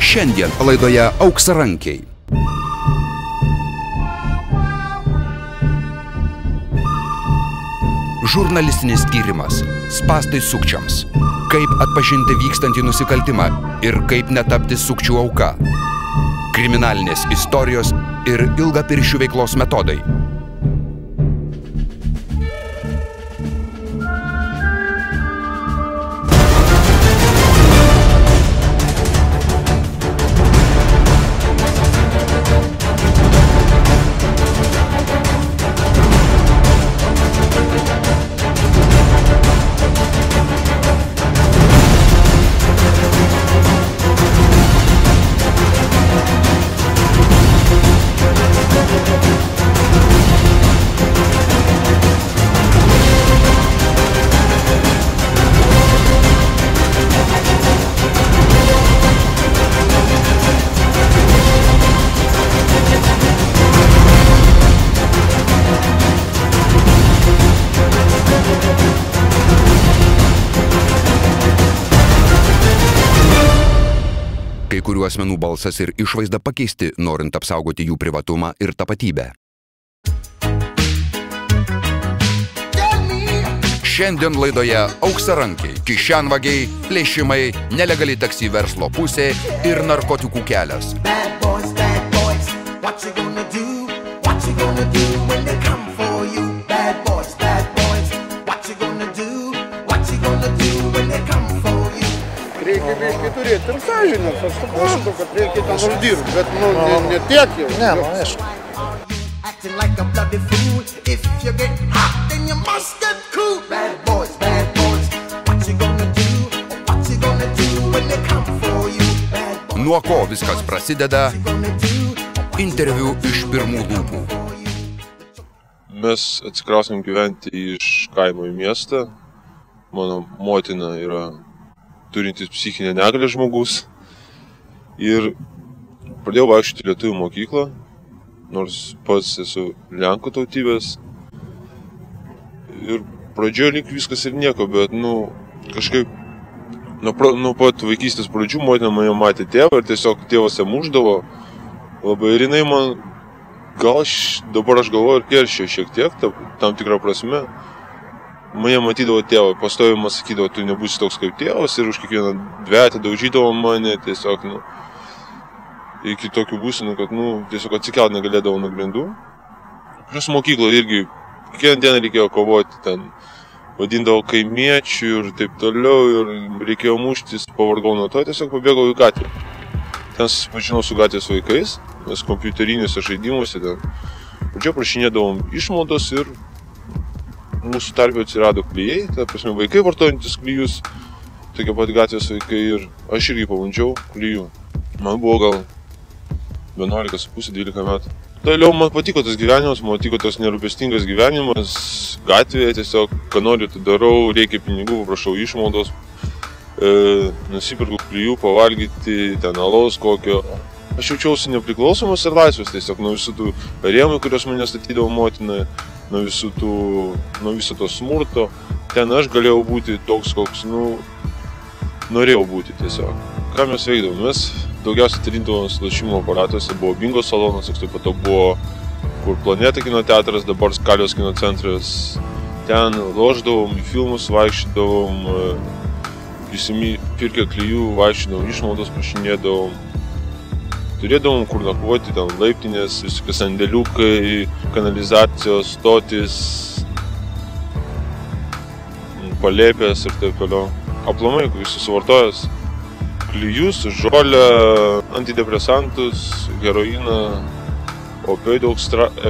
Šiandien laidoje Auksarankiai. Žurnalistinis tyrimas. Spąstai sukčiams. Kaip atpažinti vykstantį nusikaltimą ir kaip netapti sukčių auka. Kriminalinės istorijos ir ilgapirščių veiklos metodai. Kai kurių asmenų balsas ir išvaizda pakeisti, norint apsaugoti jų privatumą ir tapatybę. Šiandien laidoje Auksarankiai, kišenvagiai, plėšimai, nelegali taksi verslo pusė ir narkotikų kelias. Reikia biškai turėti ir sąžinės, aš suprantu, kad reikia ten uždirbti, bet ne tiek jau. Ne, aišku. Nuo ko viskas prasideda? Interviu iš pirmų lūpų. Mes atsikraustėm gyventi iš kaimo į miestą. Mano motina yra turintis psichinę negalią žmogus. Ir pradėjau vaikščioti lietuvių mokyklą, nors pats esu lenkų tautybės. Ir pradžioje lyg viskas ir nieko, bet kažkaip nuo pat vaikystės pradžių motina mane matė tėvą ir tiesiog tėvas ją mušdavo labai. Ir jinai man, dabar aš galvoju, ir kerščiau šiek tiek, tam tikrą prasme. Mane matydavo tėvą, pastoviai man sakydavo, tu nebūsi toks kaip tėvas, ir už kiekvieną dvetę daužydavo mane, tiesiog, iki tokių būsenų, kad, tiesiog atsikelt negalėdavo nuo grindų. Plius mokykloje irgi, kiekvieną dieną reikėjo kovoti, ten vadindavo kaimiečių ir taip toliau, ir reikėjo muštis, pavargau nuo to, tiesiog pabėgau į gatvę. Ten susipažinau su gatvės vaikais, mes kompiuteriniuose žaidimuose ten. Pradžioje prašinėdavom išmaldos ir mūsų tarpe atsirado klijai, ta prasme vaikai vartojantis klijus, tokie pat gatvės vaikai, ir aš irgi pabandžiau klijų. Man buvo gal 11,5-12 metų. Toliau man patiko tas gyvenimas, man patiko tas nerūpestingas gyvenimas gatvėje, tiesiog, ką noriu, tai darau, reikia pinigų, paprašau išmaldos, nusipirku klijų, pavalgyti, ten alaus kokio. Aš jaučiausi nepriklausomas ir laisvas tiesiog nuo visų tų rėmų, kurios mane statydavo motina, nuo viso to smurto. Ten aš galėjau būti toks, koks, norėjau būti tiesiog. Ką mes veikdavom? Mes daugiausiai trindavom lošimo aparatuose, buvo bingo salonas, taip pat buvo kur Planeta kino teatras, dabar Skalijos kino centras. Ten lošdavom, į filmus vaikščiodavom, pirkę klijų, vaikščiodavom, išmaldos prašinėdavom. Turėdavom kur nakvoti, ten laiptinės, visokie sandėliukai, kanalizacijos stotis, palėpės ir taip toliau. Aplamai, kai susivartojęs klijus, žolę, antidepresantus, heroiną, opioidų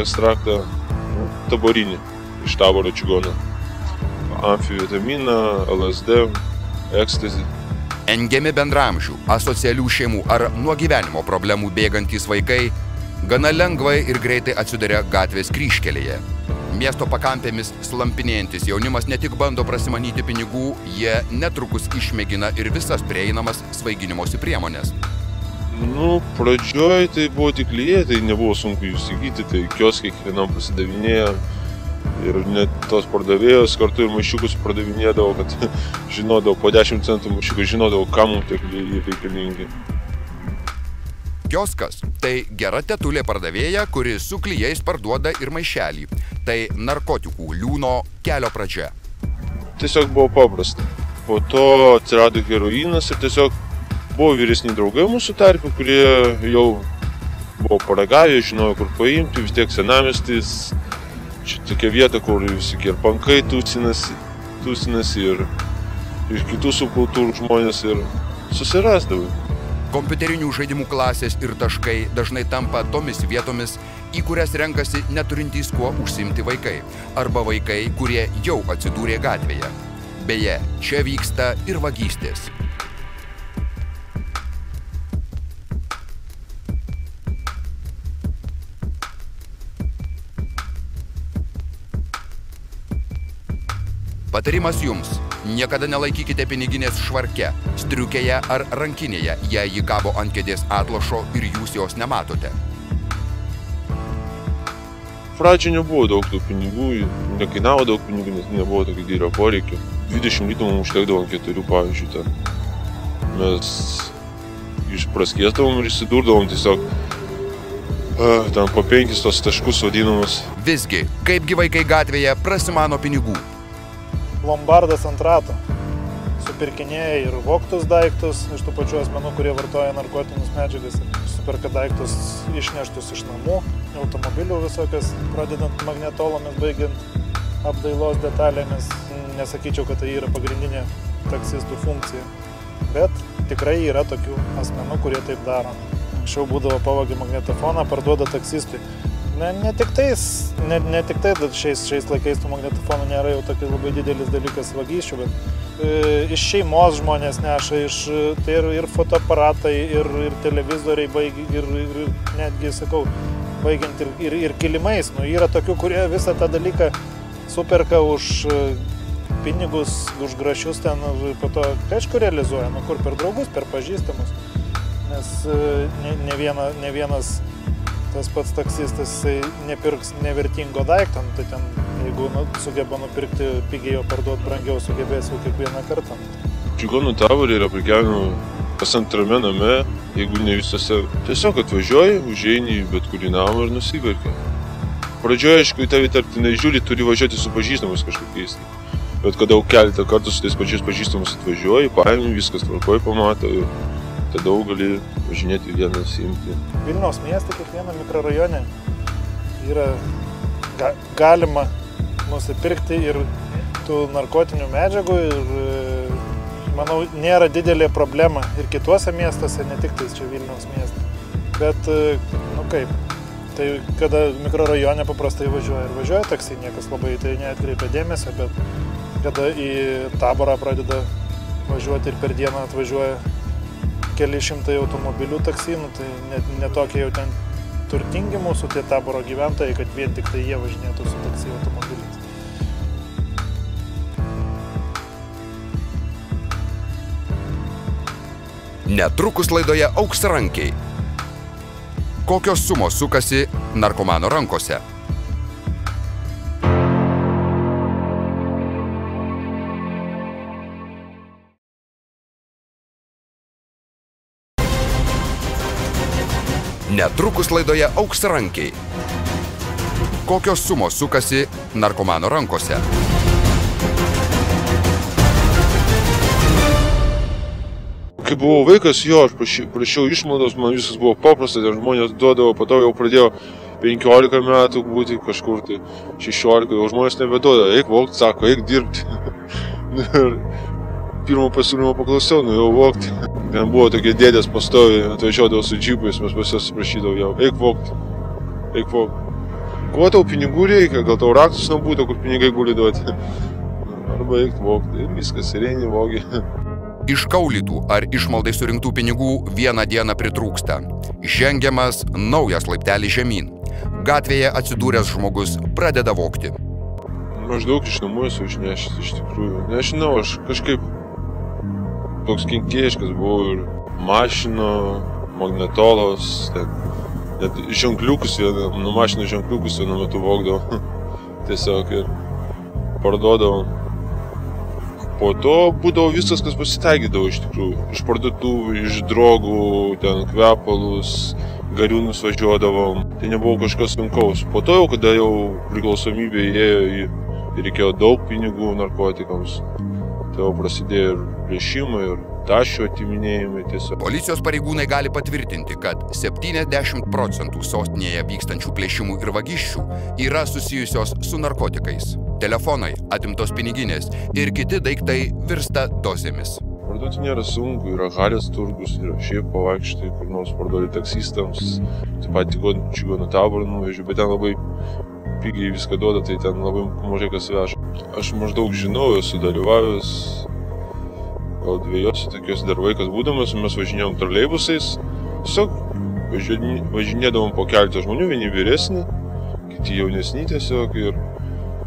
ekstraktą, taborinį iš Taboro čigono, amfivitaminą, LSD, ekstazį. Engiami bendramžių, asocialių šeimų ar nuo gyvenimo problemų bėgantys vaikai gana lengvai ir greitai atsiduria gatvės kryžkelėje. Miesto pakampėmis slampinėjantis jaunimas ne tik bando prasimanyti pinigų, jie netrukus išmėgina ir visas prieinamas svaiginimosi priemonės. Pradžioj tai buvo tik klijai, tai nebuvo sunku jų įsigyti, tai kioskai kiekvienam pasidavinėjo. Ir net tos pardavėjos kartu ir maišiukus pardavinėdavo, kad žinodavo, po 10 centų maišiukus žinodavo, kam mums tie klijai reikalingi. Kioskas – tai gera tetulė pardavėja, kuri su klijais parduoda ir maišelį. Tai narkotikų liūno kelio pradžia. Tiesiog buvo paprasta. Po to atsirado heroinas ir tiesiog buvo vyresni draugai mūsų tarpe, kurie jau buvo paragavę, žinojo, kur paimti, vis tiek senamiestis. Čia tokia vieta, kur visokie ir pankai tūsinasi ir kitų subkultūrų žmonės ir susirasdavo. Kompiuterinių žaidimų klasės ir taškai dažnai tampa tomis vietomis, į kurias renkasi neturintys kuo užsiimti vaikai arba vaikai, kurie jau atsidūrė gatvėje. Beje, čia vyksta ir vagystės. Patarimas jums – niekada nelaikykite piniginės švarke, striukėje ar rankinėje, jei ji kabo ant kėdės atlošo ir jūs jos nematote. Pradžioje nebuvo daug tų pinigų, nekainavo daug pinigų, nes nebuvo tokio didelio poreikio. 20 litų mums užtekdavo ant 4, pavyzdžiui, ten. Mes išpraskiesdavom ir įsidurdavom tiesiog ten po 5 tos taškus vadinamus. Visgi, kaipgi vaikai gatvėje prasimano pinigų? Lombardas ant rato supirkinėja ir vogtus daiktus iš tų pačių asmenų, kurie vartoja narkotinius medžiagas, superka daiktus išneštus iš namų, automobilių visokias, pradedant magnetolomis, baigiant apdailos detalėmis. Nesakyčiau, kad tai yra pagrindinė taksistų funkcija, bet tikrai yra tokių asmenų, kurie taip daro. Anksčiau būdavo pavogė magnetofoną, parduoda taksistui. Ne tik tai, šiais laikais tų magnetofonų nėra jau tokia labai didelis dalykas vagysčių, bet iš šeimos žmonės neša, tai ir fotoaparatai, ir televizoriai, ir netgi, sakau, baigiant ir kilimais. Yra tokių, kurie visą tą dalyką superka už pinigus, už grašius ten, po to aišku realizuoja, kur per draugus, per pažįstamus, nes ne vienas tas pats taksistas nepirks nevertingo daikto, tai ten, jeigu sugeba nupirkti pigiai, o parduoti brangiau, sugebės jau kiekvieną kartą. Čigonų taborė yra prekiavimo kas antrame name, jeigu ne visose. Tiesiog atvažiuoji, užeini į bet kurį namą ir nusiperki. Pradžioje, aišku, į tavį tarptinai žiūri, turi važiuoti su pažįstamus kažkokiais. Bet kada jau keletą kartų su tais pačiais pažįstamus atvažiuoji, paimi, viskas tvarkoj pamato ir tada daug gali važinėti vienas imti. Vilniaus mieste kiekvieno mikrorajone yra galima nusipirkti ir tų narkotinių medžiagų ir, manau, nėra didelė problema ir kituose miestuose, ne tik tais čia Vilniaus mieste. Bet, kaip, tai kada mikrorajone paprastai važiuoja taksi, niekas labai tai neatkreipia dėmesio, bet kada į Taborą pradeda važiuoti ir per dieną atvažiuoja keli šimtai automobilių taksinų, tai netokie jau ten turtingi mūsų tie Taboro gyventojai, kad vien tik tai jie važinėtų su taksi automobiliais. Netrukus laidoje Auksrankiai. Kokios sumos sukasi narkomano rankose? Netrukus laidoje Auksrankiai. Kokios sumos sukasi narkomano rankose? Kai buvau vaikas, aš prašiau išmaldos, man viskas buvo paprasta, ir žmonės duodavo, po to jau pradėjo 15 metų būti kažkur, tai 16, jau žmonės nebeduoda, eik vogti, sako, eik dirbti. Ir pirmo pasiūlymo paklausiau, jau vogti. Ten buvo tokie dėdės pastoviai, atvažiuodavo su džipais, mes pas jas prašydavo jau, eik vogti, eik vogti. Kuo tau pinigų reikia, gal tau raktus nebūtų, kur pinigai guli duoti. Arba eik vogti, ir viskas, ir eini vogi. Iškaulytų ar išmaldai surinktų pinigų vieną dieną pritrūksta. Žengiamas naujas laiptelis žemyn. Gatvėje atsidūręs žmogus pradeda vogti. Maždaug iš namų esu išnešęs iš tikrųjų. Nežinau, aš kažkaip toks kenkėjiškas buvau ir mašino, magnetolos, net ženkliukus, nuo mašino ženkliukus vienu metu vogdavau. Tiesiog ir parduodavau. Po to būdavo viskas, kas pasitaikydavo iš tikrųjų. Iš parduotuvų, iš drogų, ten kvepalus, Gariūnus važiuodavom, tai nebuvo kažkas sunkaus. Po to jau, kada jau priklausomybė įėjo ir reikėjo daug pinigų narkotikams, tai jau prasidėjo ir plėšimai, ir tašių atiminėjimai tiesiog. Policijos pareigūnai gali patvirtinti, kad 70% sostinėje vykstančių plėšimų ir vagysčių yra susijusios su narkotikais. Telefonai, atimtos piniginės ir kiti daiktai virsta dozėmis. Parduoti nėra sunku, yra Halės turgus, yra šiaip pavaikštai, kur nors parduoti taksistams, taip pat Čigonų taborą nuvežiu, bet ten labai pigiai viską duoda, tai ten labai mažai kas veža. Aš maždaug žinau, esu dalyvavęs gal dviejose tokios dar vaikas būdamas, mes važinėjom troleibusais, tiesiog važinėdavom po keletą žmonių, vieni vyresni, kiti jaunesni tiesiog ir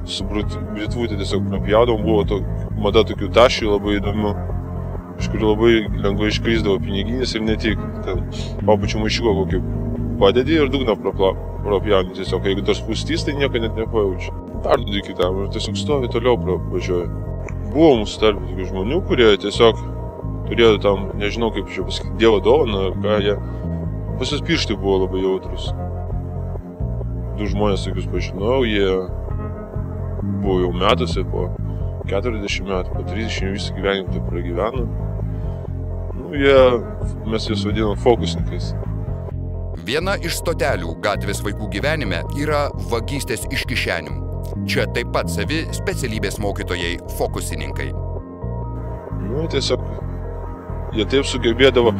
su britvutė tiesiog prapjaudavom, buvo mada tokių tašių labai įdomių, iš kurių labai lengvai iškrisdavo piniginės ir ne tik, ten papučių maišiuko kokį padedi ir dugną prapjauni tiesiog, jeigu dar spūstys, tai nieko net nepajaučia. Perduodi kitam ir tiesiog stovi toliau pravažiuoja. Buvo mūsų tarp tokių žmonių, kurie tiesiog turėjo tam, nežinau kaip čia pasakyti, Dievo dovaną, ar ką jie, pas jos pirštai buvo labai jautrus. Du žmonės tokius pažinau, jie buvo jau metuose, po 40 metų, po 30 visą gyvenimą tai pragyveno. Mes juos vadinam fokusininkais. Viena iš stotelių gatvės vaikų gyvenime yra vagystės iš kišenių. Čia taip pat savi specialybės mokytojai fokusininkai. Tiesiog jie taip sugebėdavo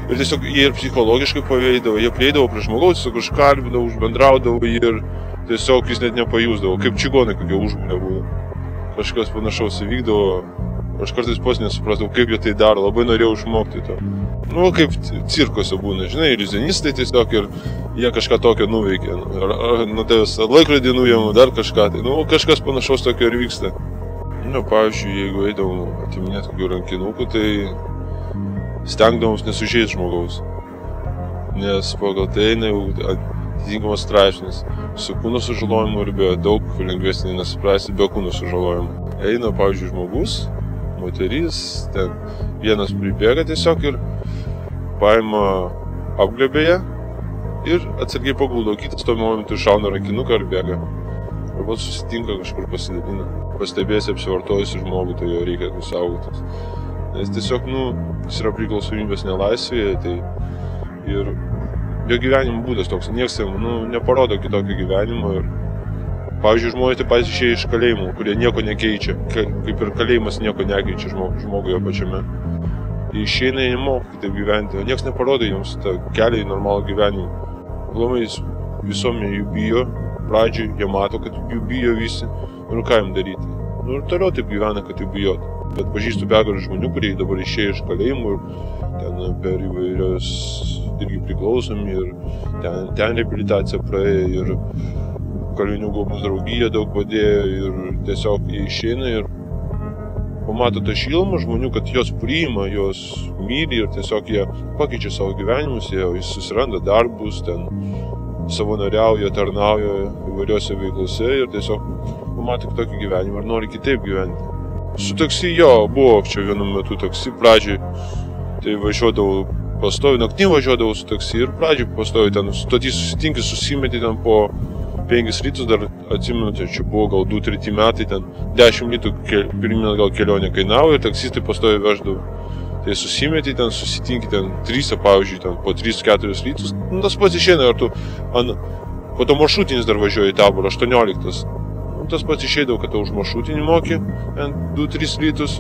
ir tiesiog jie ir psichologiškai paveikdavo, jie prieidavo prie žmogaus, tiesiog užkalbindavo, užbendraudavo ir tiesiog jis net nepajusdavo, kaip čigonai kokie užmūnė buvo. Kažkas panašaus įvykdavo, aš kartais pats nesuprasdavau, kaip jie tai daro, labai norėjau išmokti to. Kaip cirkose būna, žinai, iliuzionistai tiesiog ir jie kažką tokio nuveikė. Ar laikrodį nuėmė, dar kažką, tai kažkas panašaus tokio ir vyksta. Pavyzdžiui, jeigu eidavom atiminėti kokių rankinukų, tai stengdavomos nesužeist žmogaus. Nes pagal tai eina jau atitinkamas straipsnis. Su kūno sužalojimu ir be daug lengvesnį nesuprasti be kūno sužalojimo. Eina, pavyzdžiui, žmogus, moteris, ten vienas pribėga tiesiog ir paima apglėbė ją ir atsargiai paguldo, kitas tuo momentu šauna rankinuką ir bėga. Arba susitinka kažkur pasidalina. Pastebėsi apsivartojusi žmogų, tai jo reikia nusaugotis. Nes tiesiog, jis yra priklausomybės nelaisvėje, tai ir jo gyvenimo būdas toks, nieks jam, neparodo kitokio gyvenimo ir pavyzdžiui, žmonės taip pat išėję iš kalėjimų, kurie nieko nekeičia, kaip ir kalėjimas nieko nekeičia žmogui jo pačiame. Išeina jie nemoka kitaip gyventi, o nieks neparodo jiems tą kelią į normalų gyvenimą. Aplamai visuomenė jų bijo, pradžioj jie mato, kad jų bijo visi, ir ką jam daryti. Ir toliau taip gyvena, kad jų bijot. Bet pažįstu begalę žmonių, kurie dabar išėję iš kalėjimų ir ten per įvairios irgi priklausomi ir ten reabilitacija praėjo ir kalinių globos draugija daug padėjo ir tiesiog jie išeina ir pamato tą šilumą žmonių, kad jos priima, jos myli ir tiesiog jie pakeičia savo gyvenimus, jie susiranda darbus, ten savanoriauja, tarnauja įvairiose veiklose ir tiesiog pamato kitokį gyvenimą ir nori kitaip gyventi. Su taksi buvo čia vienu metu taksi pradžiai, tai važiuodavau pastovi, naktį važiuodavau su taksi ir pradžiai pastovi ten stotį susitinki, susimeti ten po 5 rytus, dar atsimenu, čia buvo gal 2-3 metai, ten 10 rytų pirmyn gal kelionė kainavo ir taksistai pastovi veždavo. Tai susimeti ten, susitinki ten 3, pavyzdžiui, ten po 3-4 rytus, tas pats išeina, ar tu po to maršrutinis dar važiuoji į Taborą, 18. Tas pats išeidavo, kad tu už maršrutinį moki 2-3 rytus,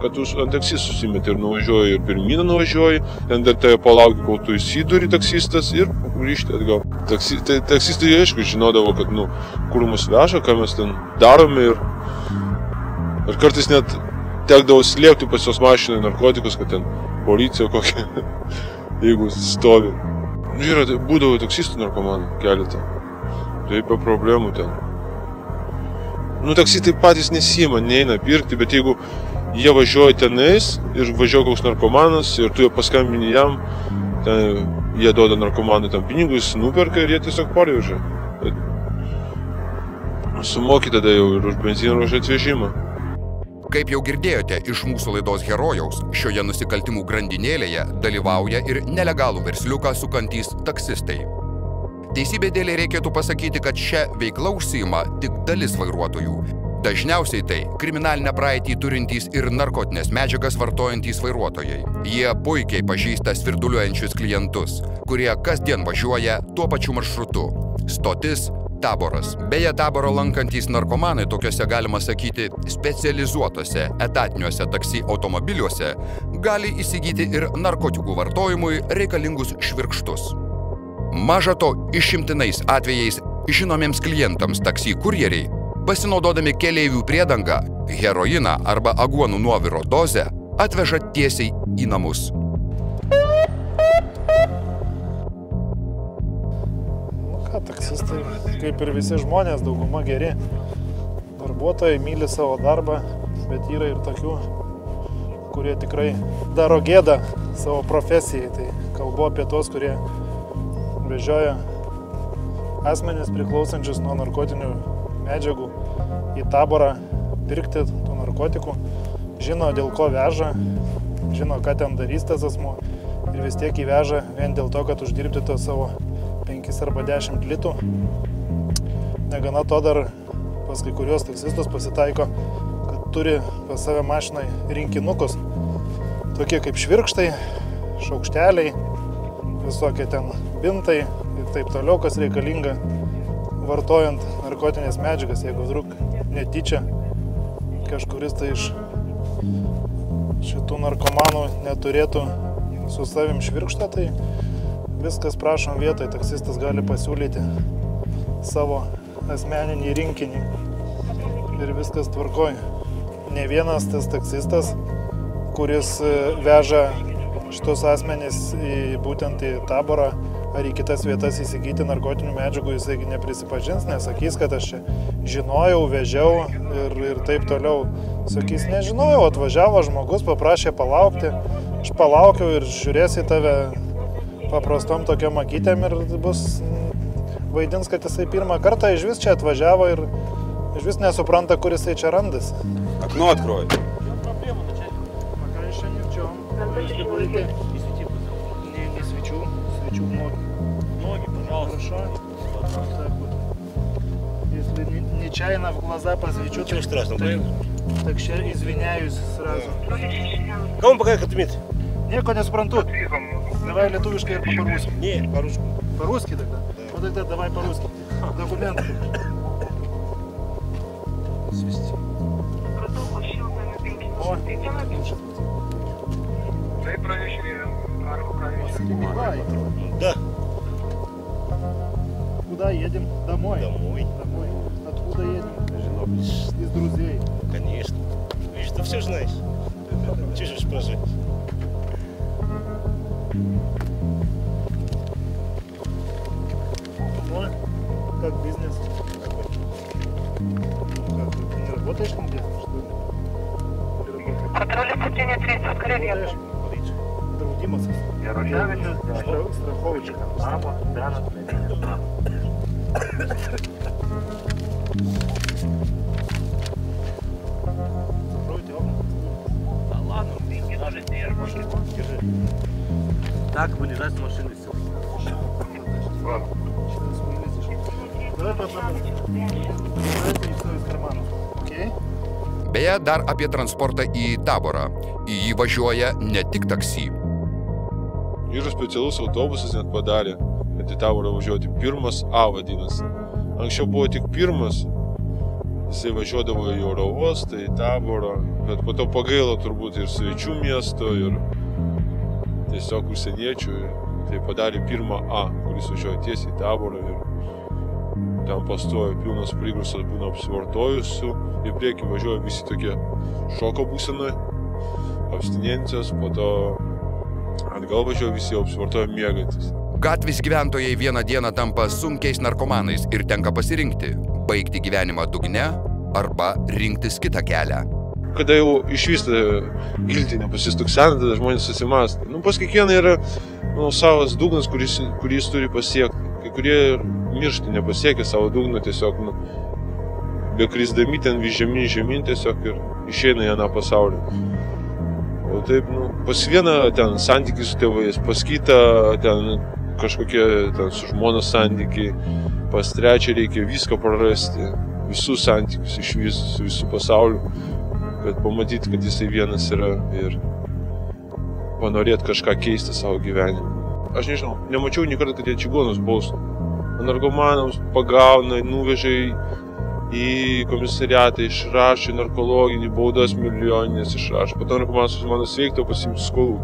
kad tu ant taksi susimeti ir nuvažiuoji ir pirmyną nuvažiuoji, ten dar tai palauki, kol tu įsiduri taksistas ir grįžti atgal. Taksistai aišku žinodavo, kad kur mus veža, ką mes ten darome ir kartais net tekdavo slėpti pas jos mašinai narkotikus, kad ten policija kokia, jeigu stovi. Būdavo taksistų narkomanų keletą, tai be problemų ten. Taksistai patys nesima, neina pirkti, bet jeigu jie važiuoja tenais ir važiuoja koks narkomanas ir tu jo paskambini jam, ten jie duoda narkomanui tam pinigus, nuperka ir jie tiesiog parveža. Sumoki tada jau ir už benziną, ir už atvežimą. Kaip jau girdėjote iš mūsų laidos herojaus, šioje nusikaltimų grandinėlėje dalyvauja ir nelegalų versliuką sukantys taksistai. Teisybė dėlei reikėtų pasakyti, kad šią veiklą užsiima tik dalis vairuotojų. Dažniausiai tai kriminalinę praeitį turintys ir narkotinės medžiagas vartojantys vairuotojai. Jie puikiai pažįsta svirduliuojančius klientus, kurie kasdien važiuoja tuo pačiu maršrutu. Stotis Taboras. Beje, Taborą lankantys narkomanai tokiuose, galima sakyti, specializuotose etatiniuose taksi automobiliuose gali įsigyti ir narkotikų vartojimui reikalingus švirkštus. Maža to, išimtinais atvejais žinomiems klientams taksi kurjeriai, pasinaudodami keleivių priedangą, heroiną arba aguonų nuoviro dozę, atveža tiesiai į namus. Taksistai, kaip ir visi žmonės, dauguma geri. Darbuotojai myli savo darbą, bet yra ir tokių, kurie tikrai daro gėdą savo profesijai. Tai kalbu apie tos, kurie vežioja asmenis priklausančius nuo narkotinių medžiagų į Taborą pirkti tų narkotikų. Žino, dėl ko veža, žino, ką ten darys tas asmuo ir vis tiek įveža vien dėl to, kad uždirbti to savo 5 arba 10 litų. Negana to dar pas kai kurios taksistus pasitaiko, kad turi pas save mašinai rinkinukus, tokie kaip švirkštai, šaukšteliai, visokie ten bintai ir taip toliau, kas reikalinga vartojant narkotinės medžiagas. Jeigu vdruk netyčia kažkuris tai iš šitų narkomanų neturėtų su savim švirkštą, tai viskas prašom vietoj, taksistas gali pasiūlyti savo asmeninį rinkinį ir viskas tvarkoj. Ne vienas tas taksistas, kuris veža šitos asmenys būtent į Taborą ar į kitas vietas įsigyti narkotinių medžiagų, jisai neprisipažins, nesakys, kad aš čia žinojau, vežiau ir taip toliau. Sakys, nežinojau, atvažiavo žmogus, paprašė palaukti, aš palaukiau ir žiūrės į tave paprastom tokiom akytėm ir bus vaidins, kad jisai pirmą kartą iš vis čia atvažiavo ir iš vis nesupranta, kur jisai čia randas. Окно открой. Пока еще ни в чем. Если будете не свечу в ноги. Ноги, пожалуйста. Хорошо. Так вот. Если нечаянно в глаза посвечу, Ничего страшного. так сейчас извиняюсь сразу. Кому пока документы? Nieko nesuprantu. Давай lietuviškai ir по-русски. Не, по-русски. По-русски тогда? Да. Вот тогда давай по-русски. Документы. Свести. О, Николай, Да. куда едем? Домой. Домой. Домой. Откуда едем? Жена, Из друзей. конечно. Видишь, ты все знаешь. Чего же спрашивать? Ну, как бизнес? Как, ты не работаешь нигде, что ли? Или работаешь? Патруль пути 30, скорее. Работаешь? У Димаса. Страховочка. Закройте окна. Да ладно, деньги даже держи. Так, вылезать с машины все. Сейчас вылезешь. Давай по одному. Давайте все из кармана. Окей? Beje, dar apie transportą į Taborą. Į jį važiuoja ne tik taksi. Yra specialus autobusas net padarė, kad į Taborą važiuoti pirmas A vadinasi. Anksčiau buvo tik pirmas, jisai važiuodavo į oro uostą, į Taborą, bet po to pagailo turbūt ir svečių miesto, ir tiesiog užsieniečių. Tai padarė pirmą A, kuris važiuoja tiesiai į Taborą ir ten pastoja pilnas prigrūsas, būna apsivartojusių. Į priekį važiuoja visi tokie šoko būsenai, abstinencijos, po to atgal važiuoja visi apsivartoja miegantis. Gatvės gyventojai vieną dieną tampa sunkiais narkomanais ir tenka pasirinkti – baigti gyvenimą dugne arba rinktis kitą kelią. Kada jau išvysta giltinė pasistuksena, tada žmonės susimąsta. Pas kiekvieną yra savas dugnas, kurį jis turi pasiekti. Kai kurie miršta nepasiekia savo dugną, tiesiog bekrisdami ten žemyn tiesiog ir išeina į aną pasaulį. O taip, pas vieną ten santykiai su tėvais, pas kitą ten kažkokie ten su žmonos santykiai, pas trečią reikia viską prarasti, visus santykius iš visų pasaulių, kad pamatyti, kad jisai vienas yra ir panorėti kažką keisti savo gyvenimą. Aš nežinau, nemačiau nei kartą, kad jie čigonus baustų. Narkomanams pagauna, nuveža į komisariatą, išrašo narkologinį, baudas milijoninės išrašo. Po to narkomanas mano sveikto pasiimti skolų.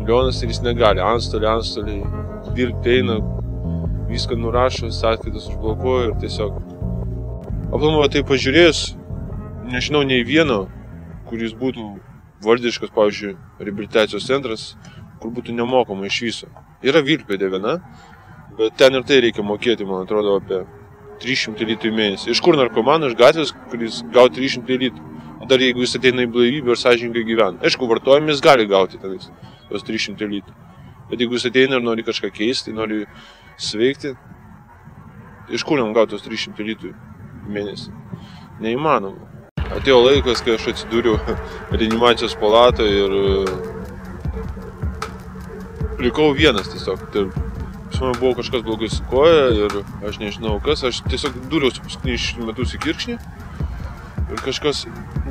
Milijonas ir jis negali. Antstoliai, dirbti eina, viską nurašo, sąskaitas užblokuoja ir tiesiog. Aplamai tai pažiūrėjus, nežinau nei vieno, kuris būtų valdiškas, pavyzdžiui, reabilitacijos centras, kur būtų nemokama iš viso. Yra Vilkpėdė viena, bet ten ir tai reikia mokėti, man atrodo, apie 300 litrų į mėnesį. Iš kur narkomanas iš gatvės, kuris gauti 300 litrų? Dar jeigu jis ateina į blaivybę ir sąžiningai gyvena. Aišku, vartojimis gali gauti tenais tos 300 litrų. Bet jeigu jis ateina ir nori kažką keisti, nori sveikti, iš kur jam gauti tos 300 litrų į mėnesį? Neįmanoma. Atėjo laikas, kai aš atsidūriau reanimacijos palatoje ir likau vienas tiesiog. Pas man buvo kažkas blogai su koja ir aš nežinau kas, aš tiesiog dūriausi paskutinius metus į Kirkšnį ir kažkas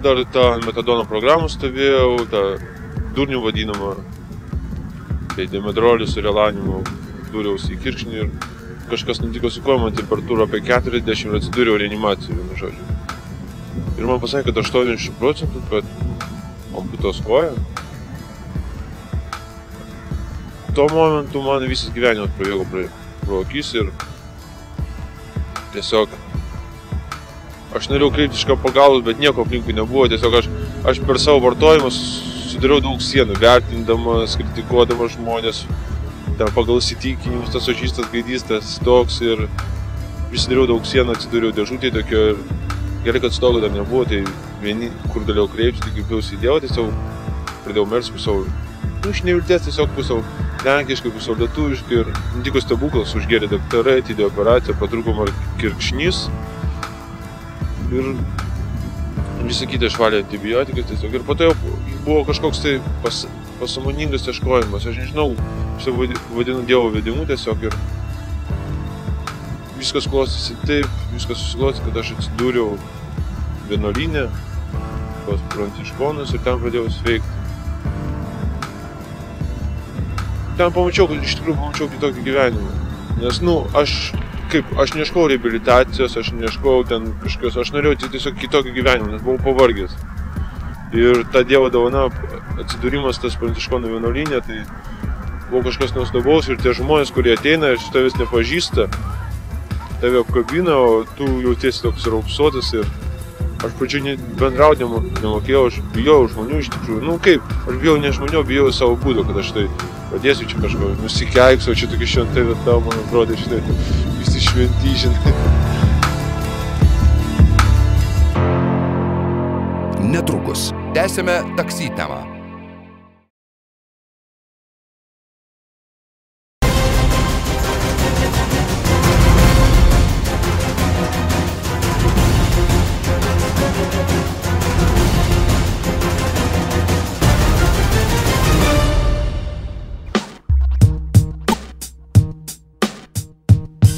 dar tą metadono programą stovėjau, tą durnių vadinamą, tai dimedrolį su relaniumu dūriausi į Kirkšnį ir kažkas nutiko su koja, man temperatūra apie 40 ir atsidūriau reanimacijoje, vienu žodžiu. Ir man pasakė, kad 80%, kad amputuos koja. Tuo momentu man visas gyvenimas prabėgo pro akis ir tiesiog aš norėjau kreiptis kažką pagalbos, bet nieko aplinkui nebuvo. Tiesiog aš per savo vartojimą sudariau daug sienų, vertindamas, kritikuodamas žmonės, ten pagal įsitikinimus, tas ožystas, gaidystas, toks ir prisidariau daug sienų, atsidūriau dėžutėje tokio ir gerai, kad stogo dar nebuvo, tai vieni, kur galėjau kreiptis, tai kreipiausi į Dievą, tiesiog pradėjau melsti pusiau. Iš nevilties tiesiog pusiau lenkiškai, pusiau lietuviškai ir nutiko stebuklas, užgėrė daktarai, atidėjo operaciją, pratrūko man kirkšnys ir visą kitą išvalė antibiotikas tiesiog. Ir po to jau buvo kažkoks tai pasąmoningas ieškojimas, aš nežinau, aš vadinu Dievo vedimu tiesiog ir viskas klostėsi taip, viskas susiklostė, kad aš atsidūriau vienuolyne pas pranciškonus ir ten pradėjau sveikti. Ten iš tikrųjų pamačiau kitokį gyvenimą, nes, aš neieškojau reabilitacijos, aš neieškojau ten kažkokios, aš norėjau tiesiog kitokį gyvenimą, nes buvau pavargęs. Ir ta Dievo dovana, atsidūrimas tas pranciškonų vienuolyne, tai buvo kažkas nuostabaus ir tie žmonės, kurie ateina ir tavęs nepažįsta, tave apkabina, o tu jautiesi toks raupsuotas ir aš pradžioj bendrauti nemokėjau, aš bijau žmonių iš tikrųjų. Aš bijau ne žmonių, bijau savo būdo, kad aš tai pradėsiu čia kažko, nusikeiksiu, o čia tokia šventai vieta, man atrodo, štai visi šventi, žinai. Netrukus tęsime taksi temą.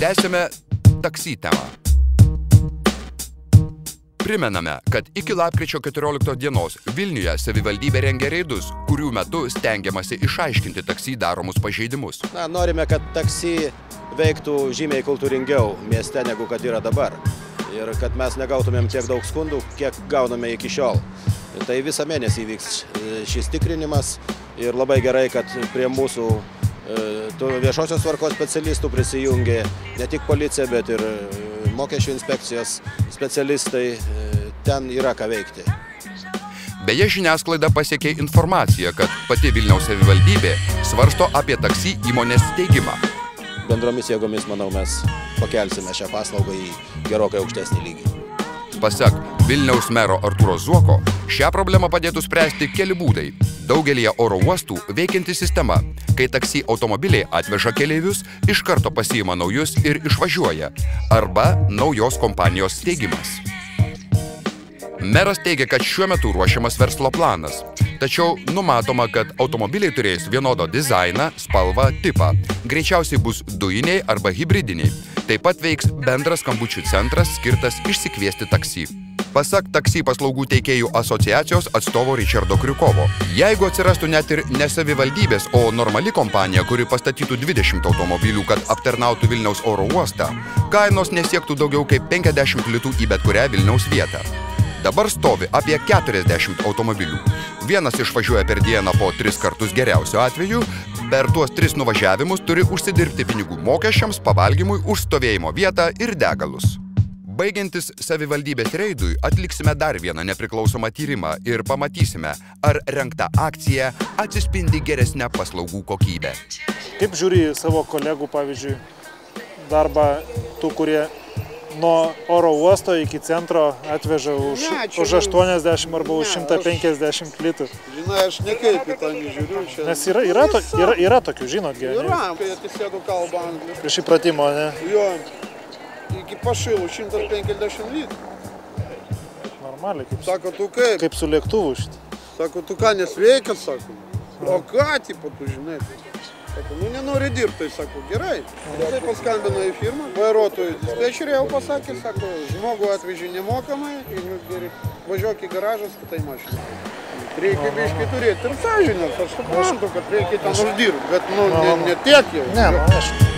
Tęsime taksi temą. Primename, kad iki lapkričio 14 dienos Vilniuje savivaldybė rengia reidus, kurių metu stengiamasi išaiškinti taksi daromus pažeidimus. Norime, kad taksi veiktų žymiai kultūringiau mieste, negu kad yra dabar. Ir kad mes negautumėm tiek daug skundų, kiek gauname iki šiol. Tai visą mėnesį vyks šis tikrinimas ir labai gerai, kad prie mūsų viešosios tvarkos specialistų prisijungė ne tik policija, bet ir mokesčių inspekcijos specialistai. Ten yra ką veikti. Beje, žiniasklaida pasiekė informaciją, kad pati Vilniaus savivaldybė svarsto apie taksi įmonės steigimą. Bendromis jėgomis, manau, mes pakelsime šią paslaugą į gerokai aukštesnį lygį. Pasak Vilniaus mero Artūro Zuoko, šią problemą padėtų spręsti keli būdai. Daugelyje oro uostų veikianti sistema, kai taksi automobiliai atveža keleivius, iš karto pasiima naujus ir išvažiuoja, arba naujos kompanijos steigimas. Meras teigia, kad šiuo metu ruošiamas verslo planas. Tačiau numatoma, kad automobiliai turės vienodo dizainą, spalvą, tipą. Greičiausiai bus dujiniai arba hibridiniai. Taip pat veiks bendras skambučių centras skirtas išsikviesti taksi. Pasak taksi paslaugų teikėjų asociacijos atstovo Richardo Kriukovo, jeigu atsirastų net ir ne savivaldybės, o normali kompanija, kuri pastatytų 20 automobilių, kad aptarnautų Vilniaus oro uostą, kainos nesiektų daugiau kaip 50 litų į bet kurią Vilniaus vietą. Dabar stovi apie 40 automobilių. Vienas išvažiuoja per dieną po 3 kartus geriausiu atveju, per tuos 3 nuvažiavimus turi užsidirbti pinigų mokesčiams, pavalgymui, už stovėjimo vietą ir degalus. Baigiantis savivaldybės reidui, atliksime dar vieną nepriklausomą tyrimą ir pamatysime, ar rengta akcija atsispindi geresnę paslaugų kokybę. Kaip žiūri savo kolegų, pavyzdžiui, darbą tų, kurie nuo oro uosto iki centro atveža už 80 arba už 150 litų? Žinai, aš nekaip į tą nežiūriu. Nes yra tokių, žinot, geriau. Yra, kai atsisėdu kalbą angliškai. Prieš įpratimo, ne? Jo, iki pašilų 150 litų. Normaliai, Sako, tu kaip? Kaip su lėktuvu šitą. Sako, tu ką, nesveikas, sako. O ką, tipo, tu žinai. Sako, nu nenori dirbti, tai sako, gerai. Tai paskambino į firmą, vairuotojų dispečerį jau pasakė, sako, žmogų atvežė nemokamai, važiuok į garažą, statai mašiną. Reikia biškai turėti ir sąžinės, aš suprantu, kad reikia ten uždirbti, bet nu ne tiek jau. Ne, aišku.